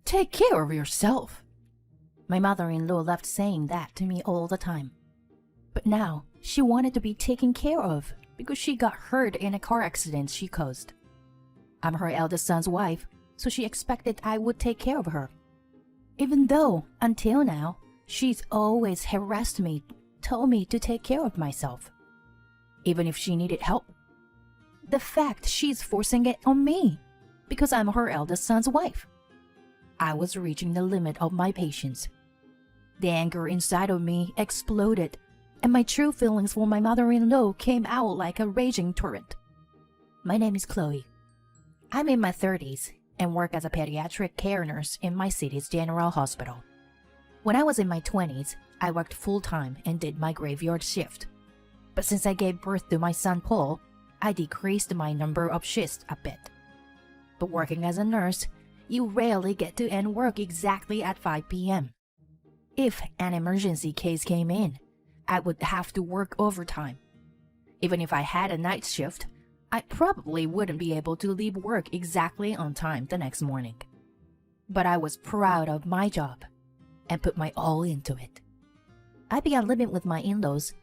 Take care of yourself. My mother-in-law loved saying that to me all the time. But now, she wanted to be taken care of because she got hurt in a car accident she caused. I'm her eldest son's wife, so she expected I would take care of her. Even though, until now, she's always harassed me, told me to take care of myself, even if she needed help. The fact she's forcing it on me, because I'm her eldest son's wife. I was reaching the limit of my patience. The anger inside of me exploded, and my true feelings for my mother-in-law came out like a raging torrent. My name is Chloe. I'm in my 30s and work as a pediatric care nurse in my city's general hospital. When I was in my 20s, I worked full-time and did my graveyard shift. But since I gave birth to my son Paul, I decreased my number of shifts a bit. But working as a nurse, you rarely get to end work exactly at 5 p.m. If an emergency case came in, I would have to work overtime. Even if I had a night shift, I probably wouldn't be able to leave work exactly on time the next morning. But I was proud of my job and put my all into it. I began living with my in-laws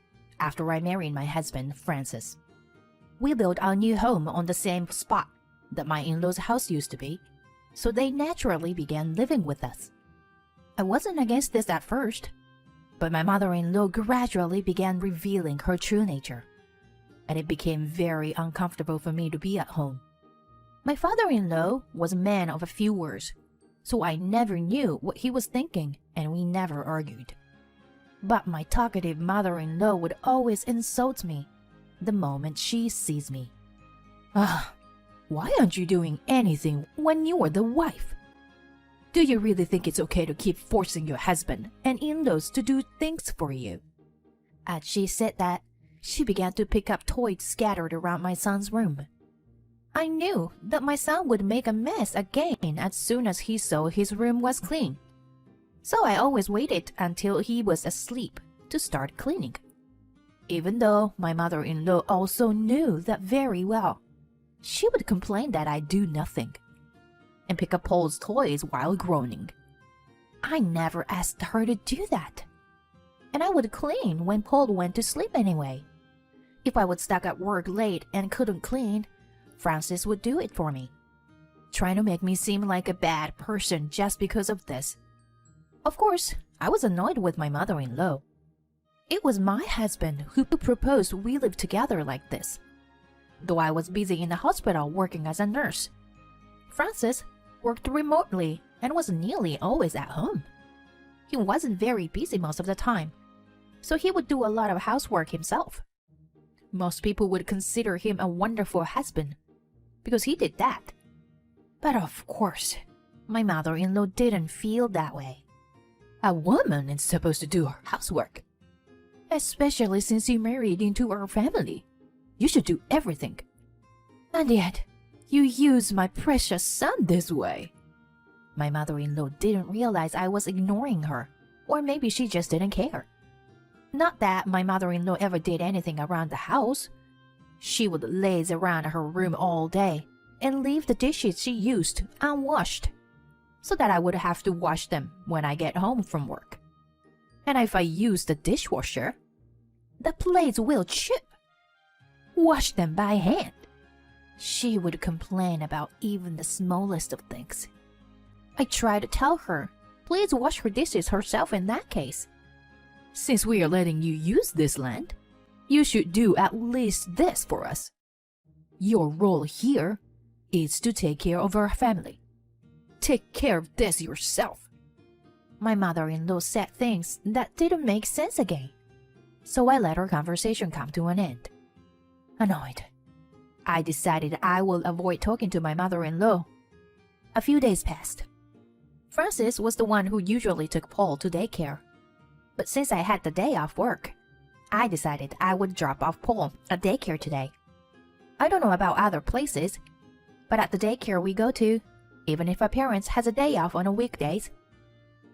after I married my husband, Francis. We built our new home on the same spot that my in-laws' house used to be, so they naturally began living with us. I wasn't against this at first, but my mother-in-law gradually began revealing her true nature, and it became very uncomfortable for me to be at home. My father-in-law was a man of a few words, so I never knew what he was thinking, and we never argued. But my talkative mother-in-law would always insult me the moment she sees me. Why aren't you doing anything when you're the wife? Do you really think it's okay to keep forcing your husband and in-laws to do things for you? As she said that, she began to pick up toys scattered around my son's room. I knew that my son would make a mess again as soon as he saw his room was clean. So I always waited until he was asleep to start cleaning. Even though my mother-in-law also knew that very well, she would complain that I do nothing and pick up Paul's toys while groaning. I never asked her to do that, and I would clean when Paul went to sleep anyway. If I was stuck at work late and couldn't clean, Francis would do it for me, trying to make me seem like a bad person just because of this. Of course, I was annoyed with my mother-in-law. It was my husband who proposed we live together like this. Though I was busy in the hospital working as a nurse, Francis worked remotely and was nearly always at home. He wasn't very busy most of the time, so he would do a lot of housework himself. Most people would consider him a wonderful husband because he did that. But of course, my mother-in-law didn't feel that way. A woman is supposed to do her housework, especially since you married into our family. You should do everything. And yet, you use my precious son this way. My mother-in-law didn't realize I was ignoring her, or maybe she just didn't care. Not that my mother-in-law ever did anything around the house. She would laze around her room all day and leave the dishes she used unwashed, so that I would have to wash them when I get home from work. And if I use the dishwasher, the plates will chip. Wash them by hand. She would complain about even the smallest of things. I tried to tell her, please wash her dishes herself in that case. Since we are letting you use this land, you should do at least this for us. Your role here is to take care of our family. Take care of this yourself. My mother-in-law said things that didn't make sense again, so I let our conversation come to an end. Annoyed, I decided I will avoid talking to my mother-in-law. A few days passed. Francis was the one who usually took Paul to daycare. But since I had the day off work, I decided I would drop off Paul at daycare today. I don't know about other places, but at the daycare we go to, even if a parent has a day off on a weekdays,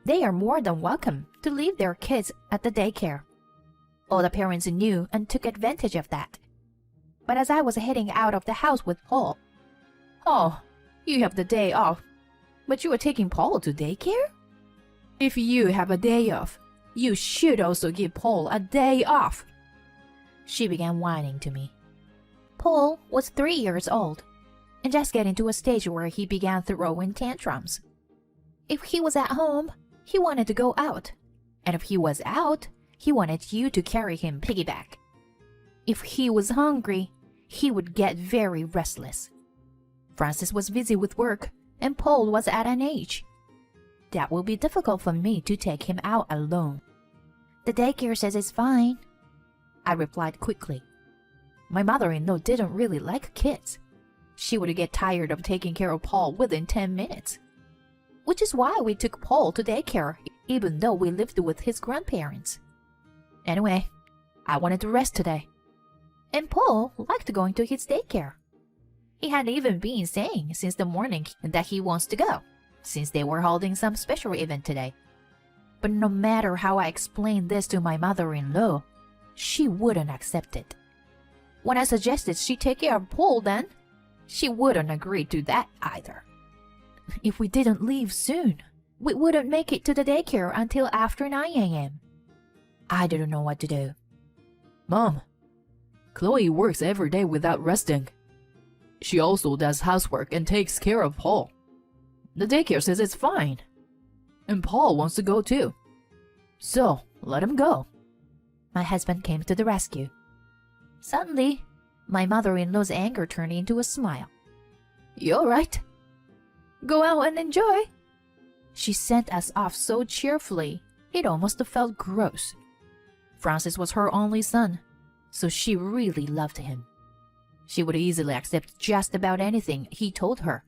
they are more than welcome to leave their kids at the daycare. All the parents knew and took advantage of that. But as I was heading out of the house with Paul, "Oh, you have the day off. But you are taking Paul to daycare? If you have a day off, you should also give Paul a day off. She began whining to me. Paul was 3 years old and just getting to a stage where he began throwing tantrums. If he was at home, he wanted to go out. And if he was out, he wanted you to carry him piggyback. If he was hungry, he would get very restless. Francis was busy with work, and Paul was at an age that will be difficult for me to take him out alone. The daycare says it's fine, I replied quickly. My mother-in-law didn't really like kids. She would get tired of taking care of Paul within 10 minutes. Which is why we took Paul to daycare, even though we lived with his grandparents. Anyway, I wanted to rest today. And Paul liked going to his daycare. He had even been saying since the morning that he wants to go, since they were holding some special event today. But no matter how I explained this to my mother-in-law, she wouldn't accept it. When I suggested she take care of Paul then, she wouldn't agree to that either. If we didn't leave soon, we wouldn't make it to the daycare until after 9 a.m. I didn't know what to do. Mom, Chloe works every day without resting. She also does housework and takes care of Paul. The daycare says it's fine. And Paul wants to go too. So, let him go. My husband came to the rescue. Suddenly, my mother-in-law's anger turned into a smile. You all right? Go out and enjoy. She sent us off so cheerfully, it almost felt gross. Francis was her only son, so she really loved him. She would easily accept just about anything he told her.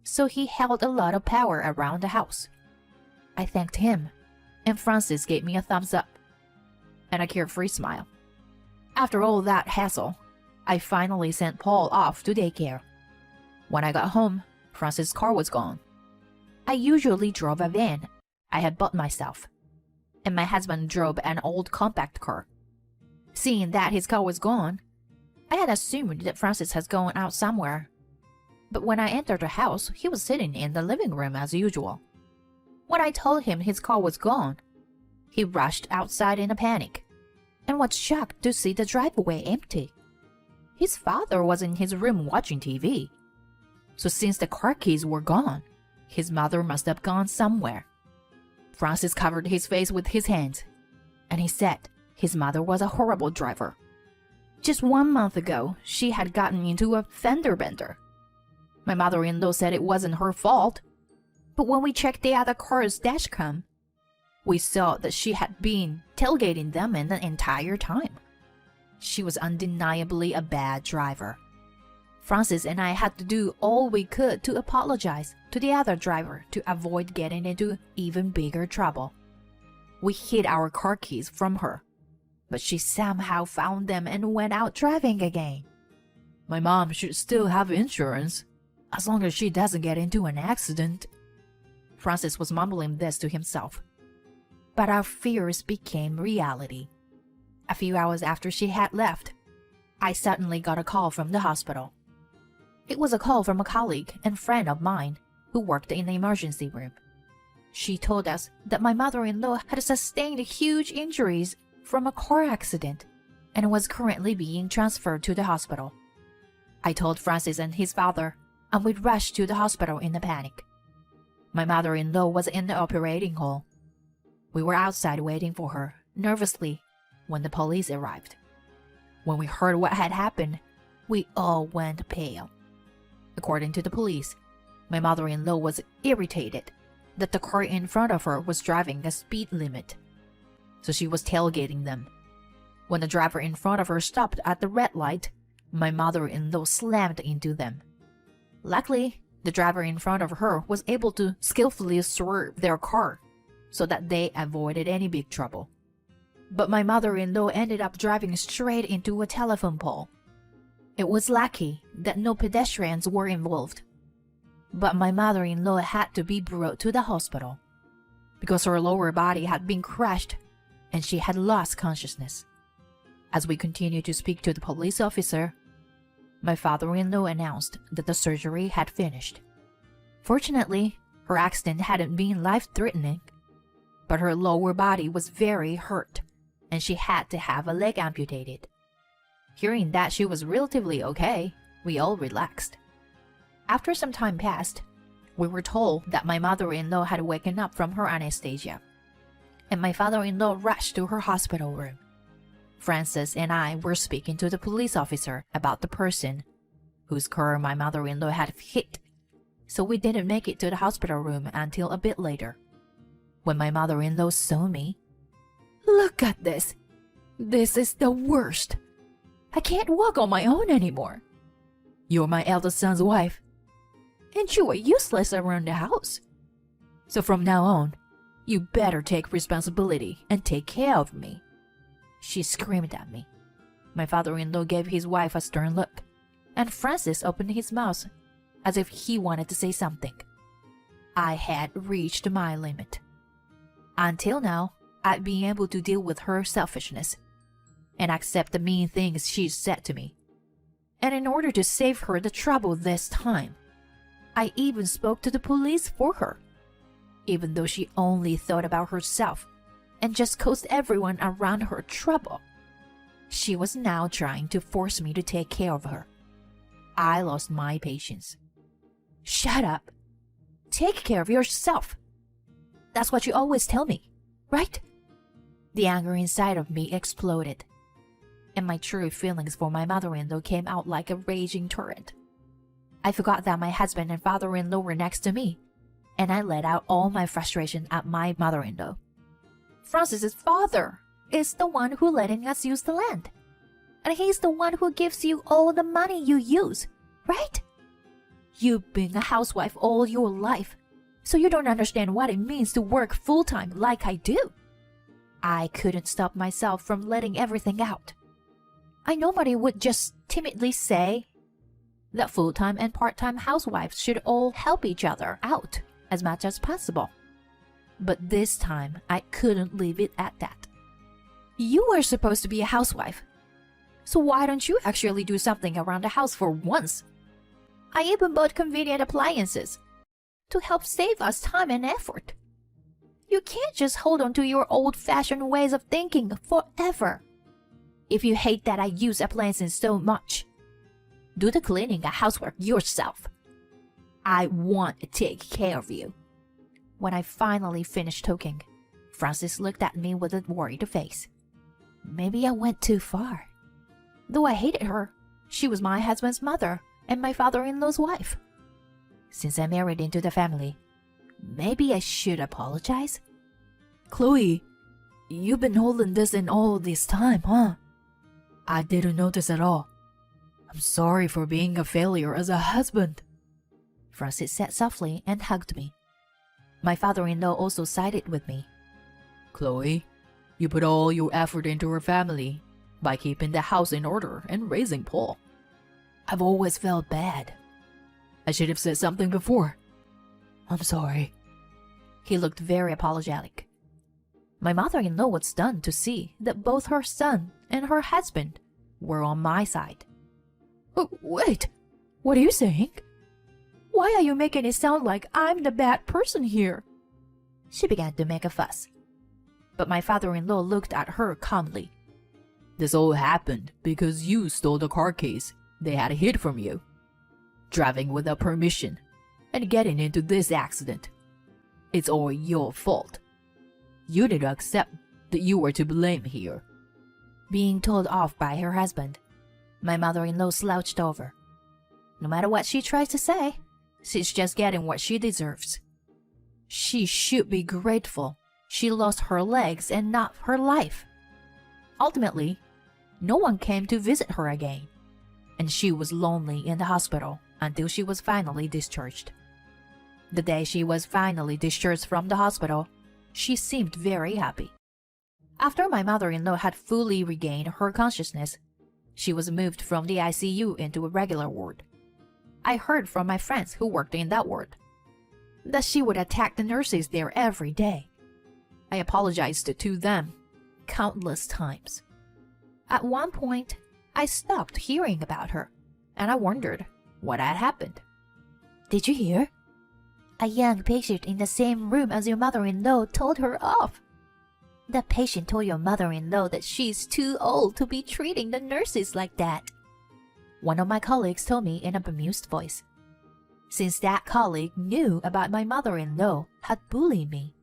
So he held a lot of power around the house. I thanked him, and Francis gave me a thumbs up and a carefree smile. After all that hassle, I finally sent Paul off to daycare. When I got home, Francis' car was gone. I usually drove a van I had bought myself, and my husband drove an old compact car. Seeing that his car was gone, I had assumed that Francis has gone out somewhere. But when I entered the house, he was sitting in the living room as usual. When I told him his car was gone, he rushed outside in a panic and was shocked to see the driveway empty. His father was in his room watching TV. So since the car keys were gone, his mother must have gone somewhere. Francis covered his face with his hands, and he said his mother was a horrible driver. Just 1 month ago, she had gotten into a fender bender. My mother-in-law said it wasn't her fault, but when we checked the other car's dashcam, we saw that she had been tailgating them in the entire time. She was undeniably a bad driver. Francis and I had to do all we could to apologize to the other driver to avoid getting into even bigger trouble. We hid our car keys from her, but she somehow found them and went out driving again. My mom should still have insurance, as long as she doesn't get into an accident. Francis was mumbling this to himself. But our fears became reality. A few hours after she had left, I suddenly got a call from the hospital. It was a call from a colleague and friend of mine who worked in the emergency room. She told us that my mother-in-law had sustained huge injuries from a car accident and was currently being transferred to the hospital. I told Francis and his father, and we rushed to the hospital in a panic. My mother-in-law was in the operating hall. We were outside waiting for her, nervously, when the police arrived. When we heard what had happened, we all went pale. According to the police, my mother-in-law was irritated that the car in front of her was driving the speed limit, so she was tailgating them. When the driver in front of her stopped at the red light, my mother-in-law slammed into them. Luckily, the driver in front of her was able to skillfully swerve their car so that they avoided any big trouble. But my mother-in-law ended up driving straight into a telephone pole. It was lucky that no pedestrians were involved. But my mother-in-law had to be brought to the hospital because her lower body had been crushed and she had lost consciousness. As we continued to speak to the police officer, my father-in-law announced that the surgery had finished. Fortunately, Her accident hadn't been life-threatening, but her lower body was very hurt, and she had to have a leg amputated. Hearing that she was relatively okay, we all relaxed. After some time passed, we were told that my mother-in-law had woken up from her anesthesia, and my father-in-law rushed to her hospital room. Francis and I were speaking to the police officer about the person whose car my mother-in-law had hit, so we didn't make it to the hospital room until a bit later. When my mother-in-law saw me, "Look at this! This is the worst! I can't walk on my own anymore. You're my eldest son's wife, and you are useless around the house. So from now on, you better take responsibility and take care of me." She screamed at me. My father-in-law gave his wife a stern look, and Francis opened his mouth as if he wanted to say something. I had reached my limit. Until now, I'd been able to deal with her selfishness and accept the mean things she said to me. And in order to save her the trouble this time, I even spoke to the police for her, even though she only thought about herself and just caused everyone around her trouble. She was now trying to force me to take care of her. I lost my patience. "Shut up. Take care of yourself. That's what you always tell me, right?" The anger inside of me exploded, and my true feelings for my mother-in-law came out like a raging torrent. I forgot that my husband and father-in-law were next to me, and I let out all my frustration at my mother-in-law. "Francis's father is the one who letting us use the land, and he's the one who gives you all the money you use, right? You've been a housewife all your life, so you don't understand what it means to work full-time like I do." I couldn't stop myself from letting everything out. I normally would just timidly say that full-time and part-time housewives should all help each other out as much as possible. But this time, I couldn't leave it at that. "You are supposed to be a housewife, so why don't you actually do something around the house for once? I even bought convenient appliances to help save us time and effort. You can't just hold on to your old-fashioned ways of thinking forever. If you hate that I use appliances so much, do the cleaning and housework yourself. I want to take care of you." When I finally finished talking, Francis looked at me with a worried face. Maybe I went too far. Though I hated her, she was my husband's mother and my father-in-law's wife. Since I married into the family, maybe I should apologize? "Chloe, you've been holding this in all this time, huh? I didn't notice at all. I'm sorry for being a failure as a husband," Francis said softly and hugged me. My father-in-law also sided with me. Chloe, you put all your effort into our family by keeping the house in order and raising Paul. I've always felt bad. I should have said something before. I'm sorry. He looked very apologetic. My mother-in-law was stunned to see that both her son and her husband were on my side. Wait, what are you saying? Why are you making it sound like I'm the bad person here?" She began to make a fuss, but my father-in-law looked at her calmly. "This all happened because you stole the car keys they had hid from you, driving without permission, and getting into this accident. It's all your fault. You need to accept that you were to blame here." Being told off by her husband, my mother-in-law slouched over. No matter what she tries to say, she's just getting what she deserves. She should be grateful she lost her legs and not her life. Ultimately, no one came to visit her again, and she was lonely in the hospital until she was finally discharged. The day she was finally discharged from the hospital, she seemed very happy. After my mother-in-law had fully regained her consciousness, she was moved from the ICU into a regular ward. I heard from my friends who worked in that ward that she would attack the nurses there every day. I apologized to them countless times. At one point, I stopped hearing about her, and I wondered what had happened. "Did you hear? A young patient in the same room as your mother-in-law told her off. The patient told your mother-in-law that she's too old to be treating the nurses like that. One of my colleagues told me in a bemused voice. Since that colleague knew about my mother-in-law had bullied me,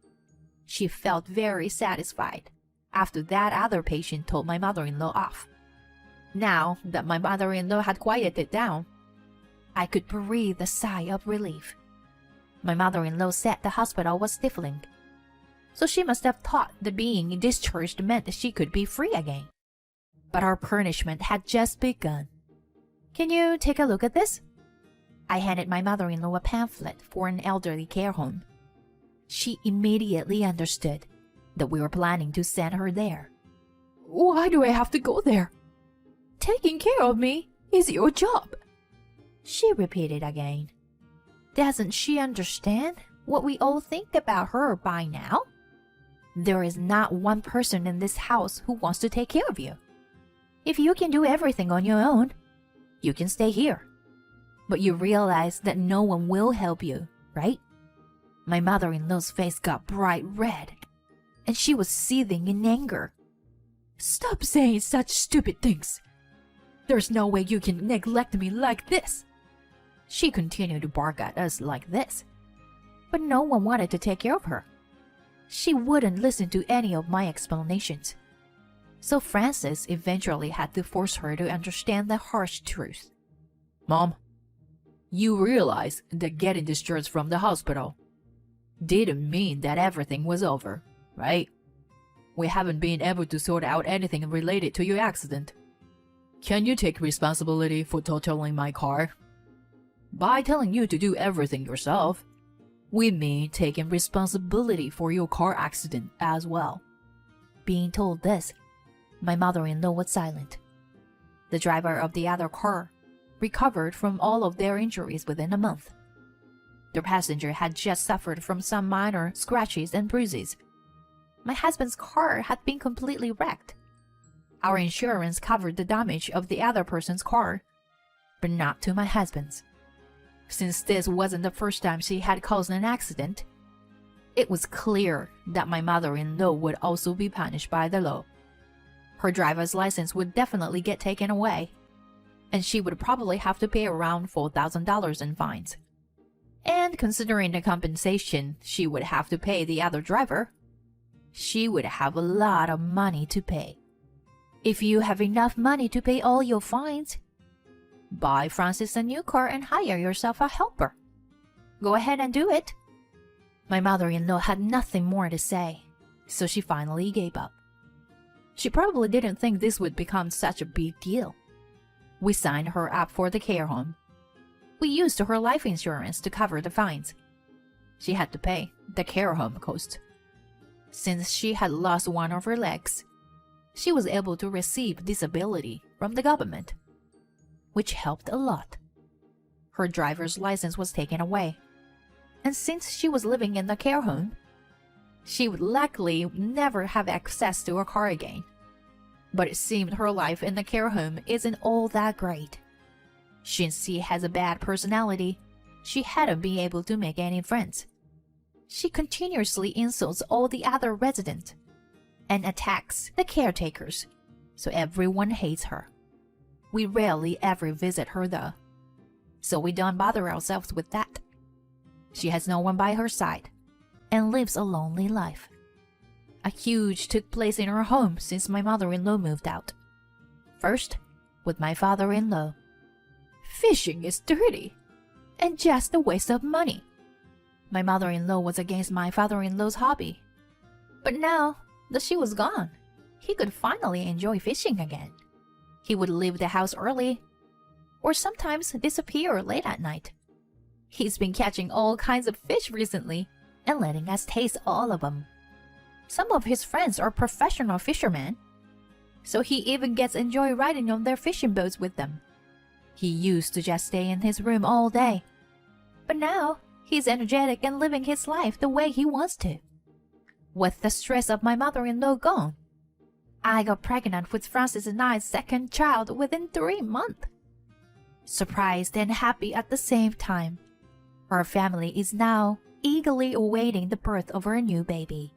she felt very satisfied after that other patient told my mother-in-law off. Now that my mother-in-law had quieted down, I could breathe a sigh of relief. My mother-in-law said the hospital was stifling, so she must have thought that being discharged meant that she could be free again. But our punishment had just begun. Can you take a look at this? I handed my mother-in-law a pamphlet for an elderly care home. She immediately understood that we were planning to send her there. Why do I have to go there? Taking care of me is your job. She repeated again. Doesn't she understand what we all think about her by now? There is not one person in this house who wants to take care of you. If you can do everything on your own, you can stay here. But you realize that no one will help you, right? My mother-in-law's face got bright red, and she was seething in anger. Stop saying such stupid things. There's no way you can neglect me like this. She continued to bark at us like this, but no one wanted to take care of her. She wouldn't listen to any of my explanations. So Francis eventually had to force her to understand the harsh truth. Mom, you realize that getting discharged from the hospital didn't mean that everything was over, right? We haven't been able to sort out anything related to your accident. Can you take responsibility for totaling my car? By telling you to do everything yourself, we mean taking responsibility for your car accident as well. Being told this, my mother-in-law was silent. The driver of the other car recovered from all of their injuries within a month. The passenger had just suffered from some minor scratches and bruises. My husband's car had been completely wrecked. Our insurance covered the damage of the other person's car, but not to my husband's. Since this wasn't the first time she had caused an accident, it was clear that my mother-in-law would also be punished by the law. Her driver's license would definitely get taken away, and she would probably have to pay around $4,000 in fines. And considering the compensation she would have to pay the other driver, she would have a lot of money to pay. If you have enough money to pay all your fines, buy Francis a new car and hire yourself a helper. Go ahead and do it. My mother-in-law had nothing more to say, so she finally gave up. She probably didn't think this would become such a big deal. We signed her up for the care home. We used her life insurance to cover the fines. She had to pay the care home cost. Since she had lost one of her legs, she was able to receive disability from the government, which helped a lot. Her driver's license was taken away, and since she was living in the care home, she would likely never have access to a car again. But it seemed her life in the care home isn't all that great. Since she has a bad personality, she hadn't been able to make any friends. She continuously insults all the other residents and attacks the caretakers, so everyone hates her. We rarely ever visit her though, so we don't bother ourselves with that. She has no one by her side and lives a lonely life. A huge took place in her home since my mother-in-law moved out. First, with my father-in-law. Fishing is dirty and just a waste of money. My mother-in-law was against my father-in-law's hobby. But now that she was gone, he could finally enjoy fishing again. He would leave the house early, or sometimes disappear late at night. He's been catching all kinds of fish recently and letting us taste all of them. Some of his friends are professional fishermen, so he even gets enjoy riding on their fishing boats with them. He used to just stay in his room all day, but now he's energetic and living his life the way he wants to. With the stress of my mother-in-law gone, I got pregnant with Francis and I's second child within 3 months. Surprised and happy at the same time, our family is now eagerly awaiting the birth of her new baby.